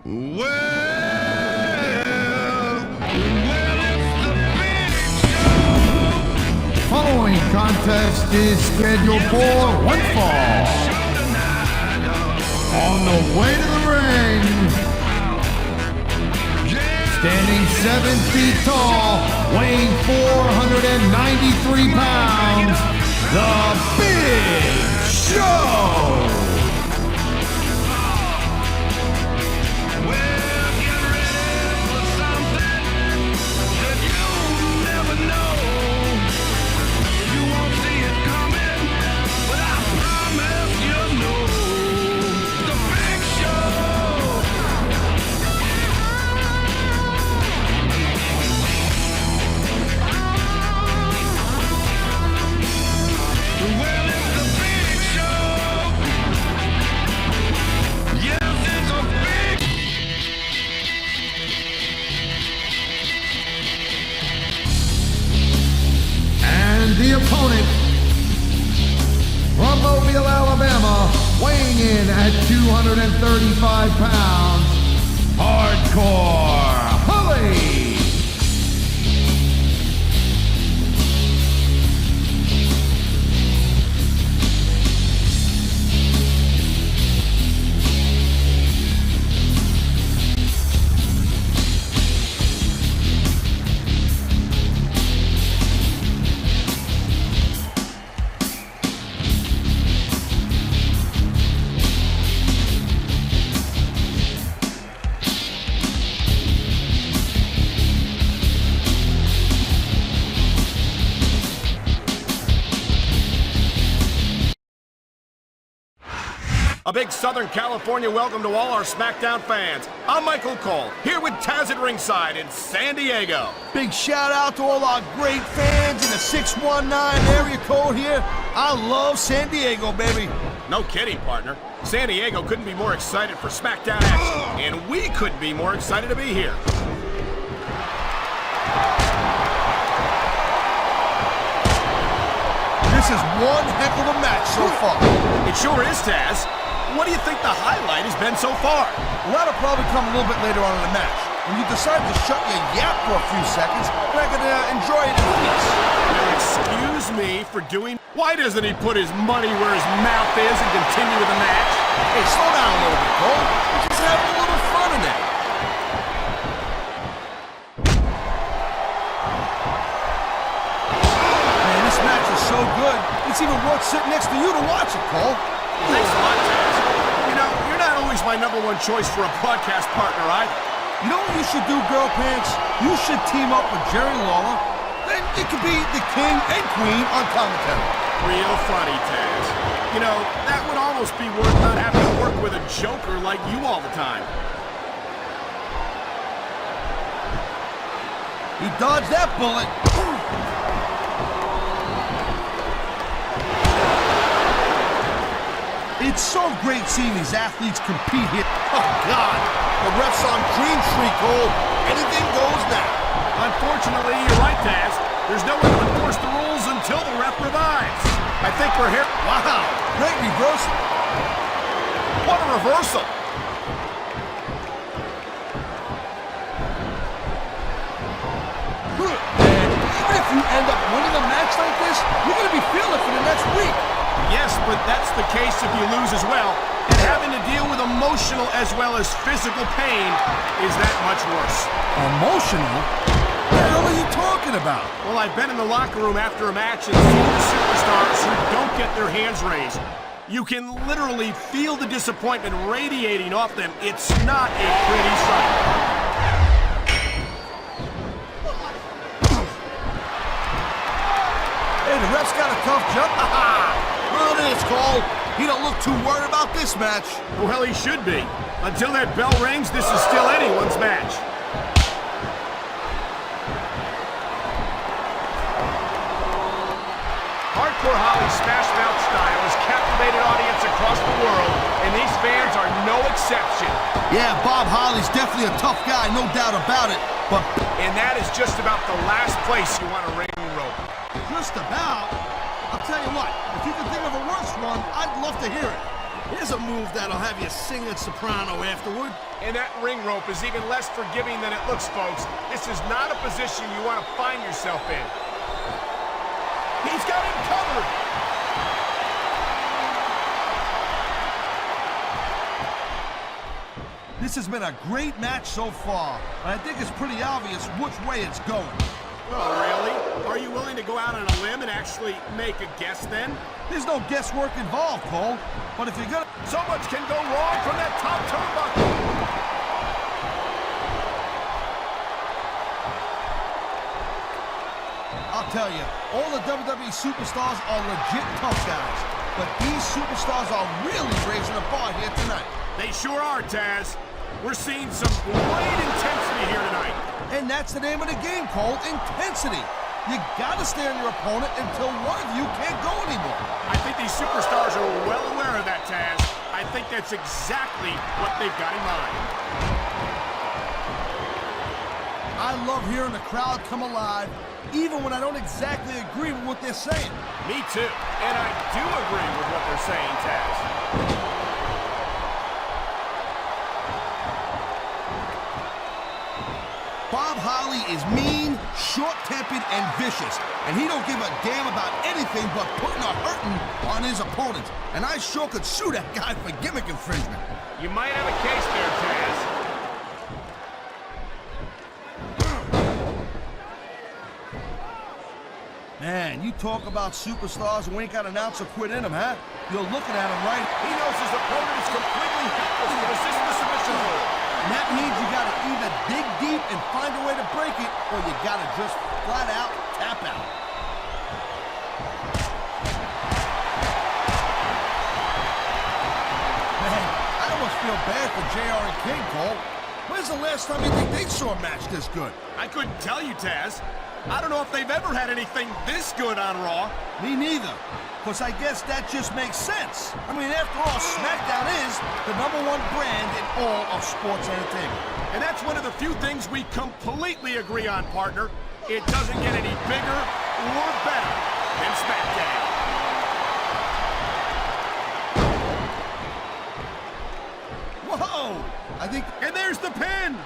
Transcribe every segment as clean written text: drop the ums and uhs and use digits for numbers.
Well, it's the big show. Following contest is scheduled for one fall. On the way to the ring, standing 7 feet tall, weighing 493 pounds, the Big Show. The opponent from Mobile, Alabama, weighing in at 235 pounds, Hardcore Holly. A big Southern California welcome to all our Smackdown fans. I'm Michael Cole, here with Taz at ringside in San Diego. Big shout out to all our great fans in the 619 area code here. I love San Diego, baby. No kidding, partner. San Diego couldn't be more excited for Smackdown action, and we couldn't be more excited to be here. This is one heck of a match so far. It sure is, Taz. What do you think the highlight has been so far? Well, that'll probably come a little bit later on in the match, when you decide to shut your yap for a few seconds, and I can enjoy it in peace. Now, excuse me for doing... Why doesn't he put his money where his mouth is and continue with the match? Hey, slow down a little bit, Cole. We're just having a little fun in it. Man, this match is so good, it's even worth sitting next to you to watch it, Cole. Thanks a lot, Taz. You know, you're not always my #1 choice for a broadcast partner, right? You know what you should do, Girl Pants? You should team up with Jerry Lawler. Then you could be the king and queen on commentary. Real funny, Taz. You know, that would almost be worth not having to work with a joker like you all the time. He dodged that bullet. It's so great seeing these athletes compete here. Oh, God. The ref's on clean streak, Cole. Anything goes now. Unfortunately, you're right, Taz. There's no one to enforce the rules until the ref revives. I think we're here. Wow. Great reversal. What a reversal. And even if you end up winning a match like this, you're going to be feeling it for the next week. Yes, but that's the case if you lose as well. And having to deal with emotional as well as physical pain is that much worse. Emotional? What the hell are you talking about? Well, I've been in the locker room after a match and seen the superstars who don't get their hands raised. You can literally feel the disappointment radiating off them. It's not a pretty sight. Hey, the ref's got a tough jump. Well, it is, Cole. He don't look too worried about this match. Well, he should be. Until that bell rings, this is still anyone's match. Hardcore Holly's Smash Mouth style has captivated audience across the world, and these fans are no exception. Yeah, Bob Holly's definitely a tough guy, no doubt about it, but... And that is just about the last place you want to ring rope. Just about? I'll tell you what, if you can think of a worse one, I'd love to hear it. Here's a move that'll have you singing soprano afterward. And that ring rope is even less forgiving than it looks, folks. This is not a position you want to find yourself in. He's got him covered. This has been a great match so far, but I think it's pretty obvious which way it's going. Oh, really? Are you willing to go out on a limb and actually make a guess then? There's no guesswork involved, Cole. But if you're gonna... So much can go wrong from that top turnbuckle. I'll tell you, all the WWE superstars are legit tough guys. But these superstars are really raising the bar here tonight. They sure are, Taz. We're seeing some great intensity here tonight. And that's the name of the game, Cole, intensity. You gotta stay on your opponent until one of you can't go anymore. I think these superstars are well aware of that, Taz. I think that's exactly what they've got in mind. I love hearing the crowd come alive, even when I don't exactly agree with what they're saying. Me too. And I do agree with what they're saying, Taz. Bob Holly is mean, short-tempered, and vicious, and he don't give a damn about anything but putting a hurting on his opponents. And I sure could sue that guy for gimmick infringement. You might have a case there, Taz. Man, you talk about superstars who ain't got an ounce of quit in them, huh? You're looking at him right. He knows his opponent is completely helpless to resist the submission hold. And that means you gotta either dig deep and find a way to break it, or you gotta just flat out tap out. Man, I almost feel bad for JR and King, Cole. When's the last time you think they saw a match this good? I couldn't tell you, Taz. I don't know if they've ever had anything this good on Raw. Me neither. Because I guess that just makes sense. I mean, after all, Smackdown is the #1 brand in all of sports entertainment. And that's one of the few things we completely agree on, partner. It doesn't get any bigger or better than Smackdown. Whoa! I think... And there's the pin!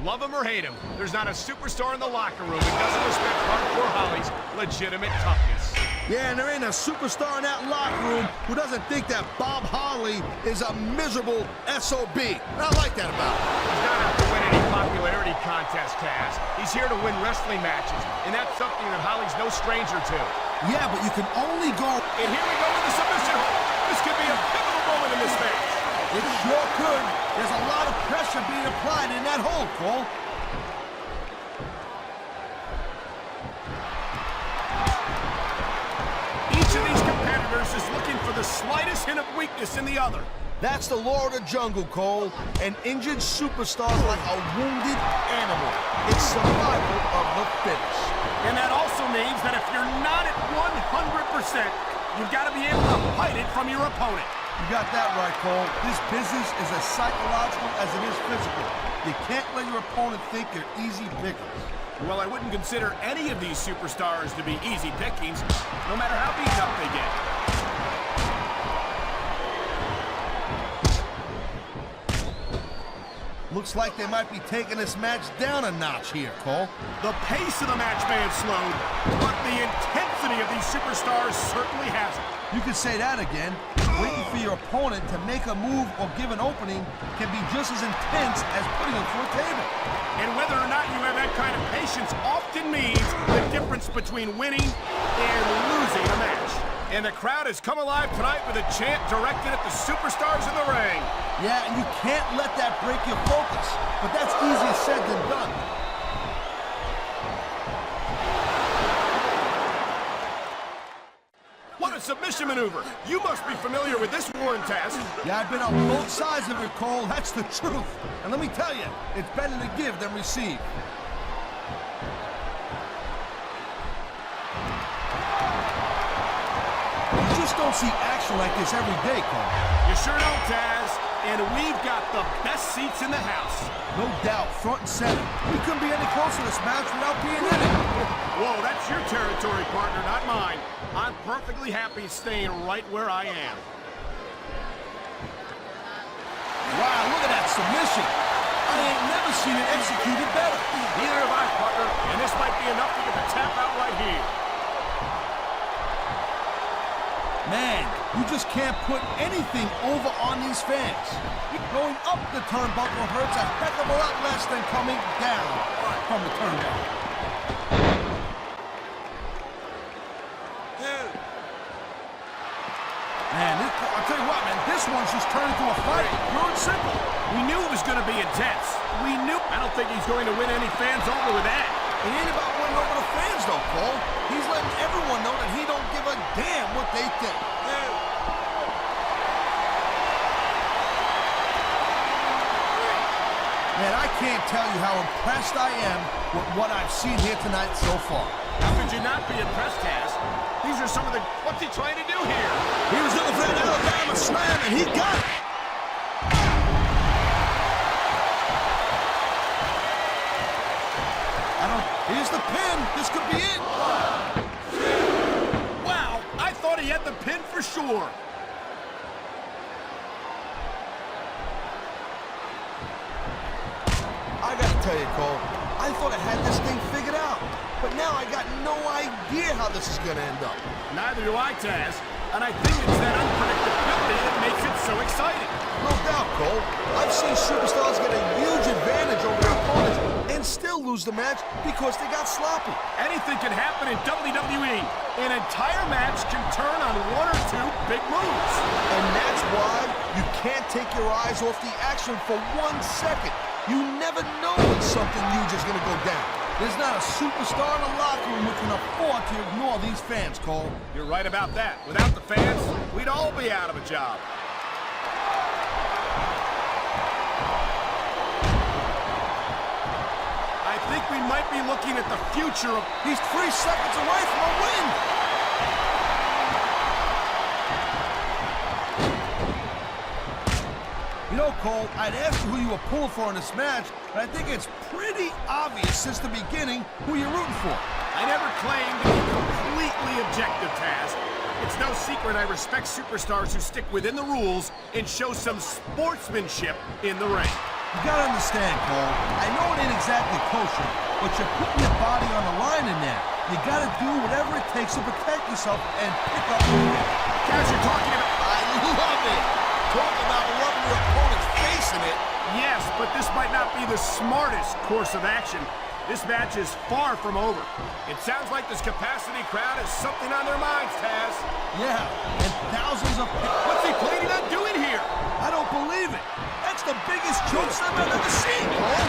Love him or hate him, there's not a superstar in the locker room that doesn't respect Hardcore Holly's legitimate toughness. Yeah, and there ain't a superstar in that locker room who doesn't think that Bob Holly is a miserable SOB. And I like that about him. He's not out to win any popularity contest, Taz. He's here to win wrestling matches, and that's something that Holly's no stranger to. Yeah, but you can only go... And here we go with the submission hold. This could be a pivotal moment in this match. It sure could. There's a lot of pressure being applied in that hold, Cole. Each of these competitors is looking for the slightest hint of weakness in the other. That's the law of the jungle, Cole. An injured superstar is like a wounded animal. It's survival of the fittest. And that also means that if you're not at 100%, you've got to be able to fight it from your opponent. You got that right, Cole. This business is as psychological as it is physical. You can't let your opponent think you're easy pickings. Well, I wouldn't consider any of these superstars to be easy pickings, no matter how beaten up they get. Looks like they might be taking this match down a notch here, Cole. The pace of the match may have slowed, but the intensity of these superstars certainly hasn't. You could say that again. Waiting for your opponent to make a move or give an opening can be just as intense as putting them through a table. And whether or not you have that kind of patience often means the difference between winning and losing a match. And the crowd has come alive tonight with a chant directed at the superstars in the ring. Yeah, and you can't let that break your focus. But that's easier said than done. What a submission maneuver. You must be familiar with this one, Taz. Yeah, I've been on both sides of it, Cole. That's the truth. And let me tell you, it's better to give than receive. You just don't see action like this every day, Cole. You sure don't, Taz. and we've got the best seats in the house. No doubt, front and center. We couldn't be any closer to this match without being in it. Whoa, that's your territory, partner, not mine. I'm perfectly happy staying right where I am. Wow, look at that submission. I ain't never seen it executed better. Neither have I, partner, and this might be enough to get the tap out right here. Man, you just can't put anything over on these fans. Going up the turnbuckle hurts a heck of a lot less than coming down from the turnbuckle. Man, I'll tell you what, man, this one's just turned into a fight, pure and simple. We knew it was going to be intense. We knew. I don't think he's going to win any fans over with that. It ain't about winning over the fans, though, Cole. He's letting everyone know that he don't give a damn what they think. Man, I can't tell you how impressed I am with what I've seen here tonight so far. How could you not be impressed, Taz? These are some of the... What's he trying to do here? He was looking for that Alabama slam, and he got it. Here's the pin. This could be it. Wow, I thought he had the pin for sure. I gotta tell you, Cole, I thought I had this thing figured out. But now I got no idea how this is gonna end up. Neither do I, Taz. And I think it's that unpredictability that makes it so exciting. No doubt, Cole. I've seen superstars get a huge advantage over their opponents and still lose the match because they got sloppy. Anything can happen in WWE. An entire match can turn on one or two big moves. And that's why you can't take your eyes off the action for 1 second. You never know when something huge is going to go down. There's not a superstar in the locker room who can afford to ignore these fans, Cole. You're right about that. Without the fans, we'd all be out of a job. I think we might be looking at the future of... He's 3 seconds away from a win. You know, Cole, I'd ask you who you were pulling for in this match, but I think it's pretty obvious since the beginning who you're rooting for. I never claimed to be completely objective, Taz. It's no secret I respect superstars who stick within the rules and show some sportsmanship in the ring. You gotta understand, Cole, I know it ain't exactly kosher, but you're putting your body on the line in there. You gotta do whatever it takes to protect yourself and pick up the win. Taz, you're talking about... I love it! Talk about loving your opponent's face in it. Yes, but this might not be the smartest course of action. This match is far from over. It sounds like this capacity crowd has something on their minds, Taz. Yeah, and thousands of... What's he planning on doing here? I don't believe it. That's the biggest choke slam I've ever seen, Cole.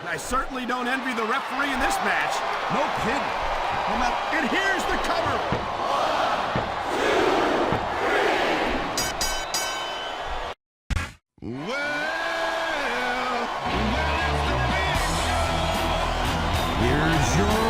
I certainly don't envy the referee in this match. No kidding. No matter... And here's the cover. Here's your